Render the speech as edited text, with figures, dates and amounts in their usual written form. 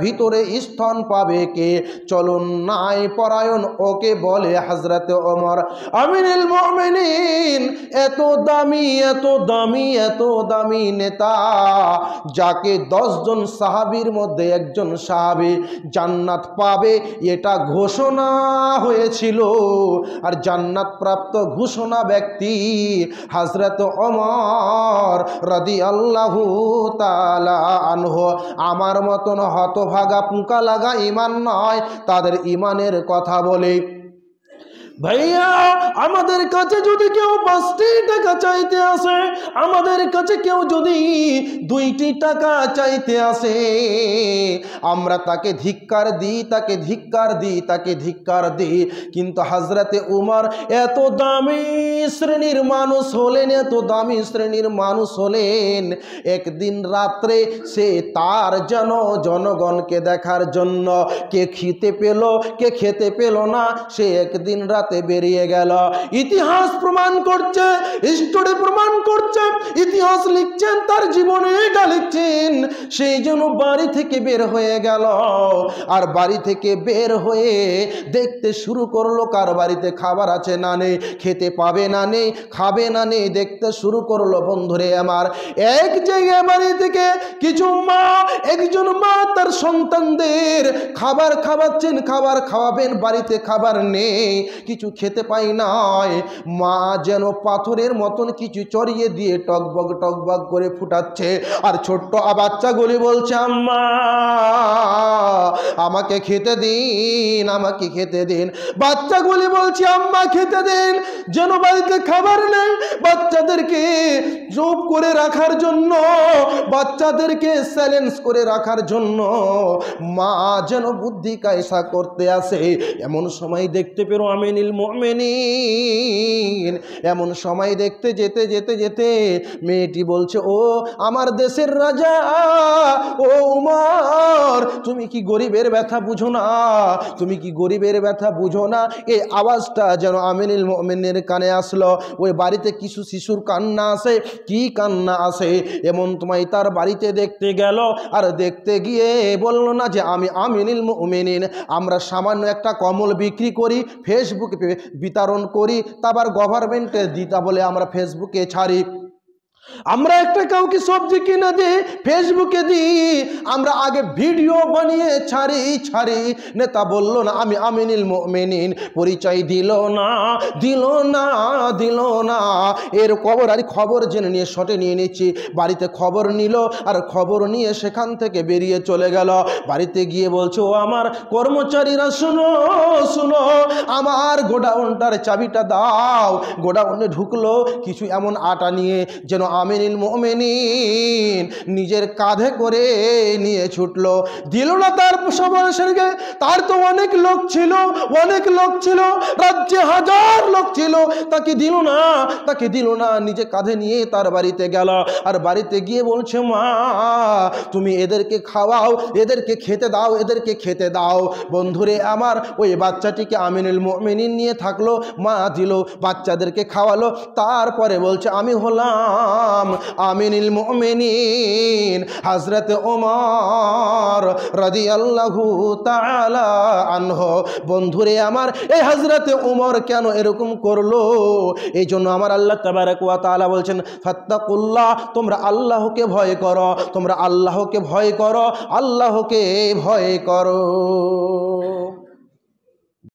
ভিতরে স্থান পাবে কে? চলুন নাই পরায়ণ ওকে বলে হযরত ওমর আমিরুল মুমিনিন। এত দামি এত দামি এত দামি নেতা, যাকে 10 জন সাহাবীর মধ্যে একজন সাহাবী জান্নাত পাবে এটা ঘোষণা হয়েছিল। আর জান্নাত প্রাপ্ত ঘোষণা ব্যক্তি হযরত ওমর রাদিয়াল্লাহু তাআলা আনহু। আমার মতন হতভাগা পুঁকা লাগা ঈমান নয়, তাদের ঈমানের কথা বলে। ভাইয়া, আমাদের কাছে যদি কেউ 5টি টাকা চাইতে আসে, আমাদের কাছে কেউ যদি 2টি টাকা চাইতে আসে, আমরা তাকে ধিক্কার দিই, তাকে ধিক্কার দিই, তাকে ধিক্কার দিই। কিন্তু হযরতে উমর এত দামি শ্রেণীর মানুষ হলেন, এত দামি শ্রেণীর মানুষ হলেন, একদিন রাত্রে সে তার যেন জনগণকে দেখার জন্য কে খেতে পেল কে খেতে পেল না, সে একদিন রাত বেরিয়ে গেল। ইতিহাস প্রমাণ করছে, হিস্টোরি প্রমাণ করছে, ইতিহাস লিখছেন, তার জীবনে এটা লিখছেন, সেই জন্য বাড়ি থেকে বের হয়ে গেল। আর বাড়ি থেকে বের হয়ে দেখতে শুরু করলো কার বাড়িতে খাবার আছে না নেই, খেতে পাবে না নেই, খাবে না নেই, দেখতে শুরু করলো। বন্ধুরে আমার, এক জায়গায় বাড়ি থেকে কিছু মা, একজন মা তার সন্তানদের খাবার খাওয়াচ্ছেন, খাবার খাওয়াবেন, বাড়িতে খাবার নেই, কিছু খেতে পাই নাই। মা যেন পাথরের মতন কিছু চড়িয়ে দিয়ে টকবক টকবক করে ফুটাচ্ছে। আর ছোট্ট বাচ্চাগুলি বলছে আম্মা আমাকে খেতে দিন, আমাকে খেতে দিন। বাচ্চাগুলি বলছে আম্মা খেতে দিন। যেন বাড়িতে খাবার নেই, বাচ্চাদেরকে চুপ করে রাখার জন্য, বাচ্চাদেরকে চ্যালেঞ্জ করে রাখার জন্য মা যেন বুদ্ধি কায়সা করতে আসে। এমন সময় দেখতে পেল আমিনুল মুমিনিন, এমন সময় দেখতে যেতে যেতে যেতে মেয়েটি বলছে ও আমার দেশের রাজা, ও উমর, তুমি কি গরিবের ব্যথা বুঝো না? তুমি কি গরিবের ব্যথা বুঝো না? এই আওয়াজটা যেন আমিনুল মুমিনের কানে আসলো। ওই বাড়িতে কিছু শিশুর কান্না আসে, কি কান্না আসে, এমন তোমায় তার বাড়িতে দেখতে গেল। আর দেখতে গিয়ে বললো না যে আমি আমিনুল মুমিনিন, আমরা সামান্য একটা কম্বল বিক্রি করি, ফেসবুকে বিতরণ করি, তারপর গভর্নমেন্টে দিতা বলে আমরা ফেসবুকে ছাড়ি। আমরা একটা কাউকে সবজি কিনে দিই, ফেসবুকে দিই, আমরা আগে ভিডিও বানিয়ে ছাড়ি। নেতা বলল না আমি আমিনুল মুমিনিন, পরিচয় দিল না। এর খবর জেনে নিয়ে শটে নিয়ে নিচ্ছি। বাড়িতে খবর নিল, আর খবর নিয়ে সেখান থেকে বেরিয়ে চলে গেল। বাড়িতে গিয়ে বলছে ও আমার কর্মচারীরা শুনো, আমার গোডাউনটার চাবিটা দাও। গোডাউনে ঢুকলো কিছু এমন আটা নিয়ে যেন আমিনুল মুমিনিন নিজের কাঁধে করে নিয়ে ছুটলো। দিল না তার সমাজেরকে, তার তো অনেক লোক ছিল, রাজ্যে 1000 লোক ছিল, তাকে দিল না, নিজে কাঁধে নিয়ে তার বাড়িতে গেল। আর বাড়িতে গিয়ে বলছে মা তুমি এদেরকে খাওয়াও, এদেরকে খেতে দাও। বন্ধুরে আমার, ওই বাচ্চাটিকে আমিনুল মুমিনিন নিয়ে থাকলো, মা দিল, বাচ্চাদেরকে খাওয়ালো। তারপরে বলছে আমি হলাম আমিনুল মুমিনিন হযরত ওমর রাদিয়াল্লাহু তাআলা আনহু। বন্ধুরে আমার, এই হযরত ওমর কেন এরকম করলো? এই জন্য আমার আল্লাহ তাবারক ওয়া তাআলা বলছেন ফাত্তাকুল্লাহ, তোমরা আল্লাহকে ভয় করো, তোমরা আল্লাহকে ভয় করো, আল্লাহকে ভয় করো।